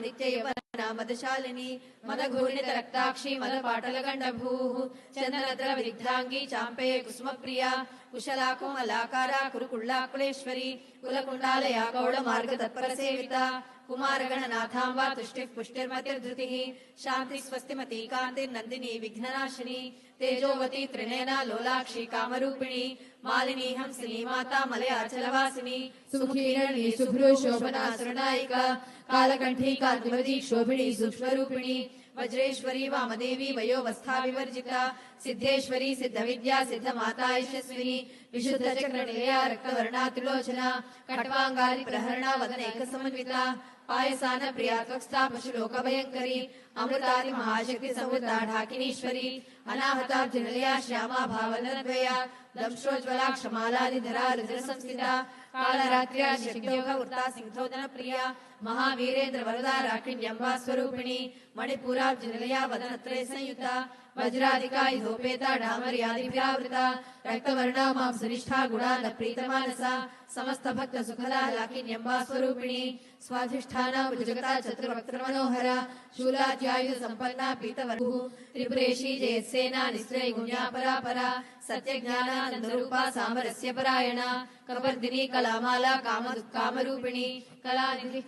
नित्ययवनामदशालिनी मदघूर्णित रक्ताक्षी मदपाटलगण्डभूः चन्दनद्रविदिग्धाङ्गी चाम्पेय कुसुमप्रिया कुशला कोमलाकारा कुरुकुल्लाकुलेश्वरी कुलकुण्डालया गौडमार्गतत्परसेविता कुमारगणनाथाम्बा तुष्टिः पुष्टिर्मतिर्धृतिः शान्ति स्वस्तिमती कान्तिर्नन्दिनी विघ्ननाशिनी तेजोवती त्रिनयना लोलाक्षी कामरूपिणी मालिनी हंसिनी माता मलयाचलवासिनी सुखीरणी शुभ्रू शोभना सुरनायिका कालकंठी कांतिमती शोभिनी सूक्ष्मरूपिणी वज्रेश्वरी वामदेवी वयोवस्था विवर्जिता सिद्धेश्वरी सिद्धविद्या सिद्धमाता यशस्विनी विशुद्ध चक्रनिलया रक्तवर्णा त्रिलोचना कट्वांगारि प्रहरणा वदनैक समन्विता पायसान प्रिया त्वक्स्था पशुलोक भयंकरी अमृतादि महाशक्ति संवृता ढाकिनीश्वरी अनाहताब्जनिलया श्यामा भावनद्वया दंशोज्वला क्षमालादिधरा रुद्र संस्थिता कालरात्र्या शक्तियोगवृता सिंहोदन प्रिया महावीरेन्द्र वरदा राकिण्यम्बा स्वरूपिणी मणिपुराब्जनिलया वदनत्रय संयुता वज्राधिका धूपेता डामर्यादिभिरावृता रक्तवर्णा मां सुनिष्ठा गुणान प्रीतमानसा समस्त भक्त सुखदा लाकिन्यम्बा स्वरूपिणी स्वाधिष्ठाना भुजगता चतुर्वक्त्र मनोहरा शूलाद्यायुध संपन्ना पीतवर्णः त्रिपुरेशी जयसेना निस्त्रय गुण्या परापरा सत्यज्ञानानंद रूपा सामरस्य परायणा कपर्दिनी कलामाला कामरूपिणी कलानिधि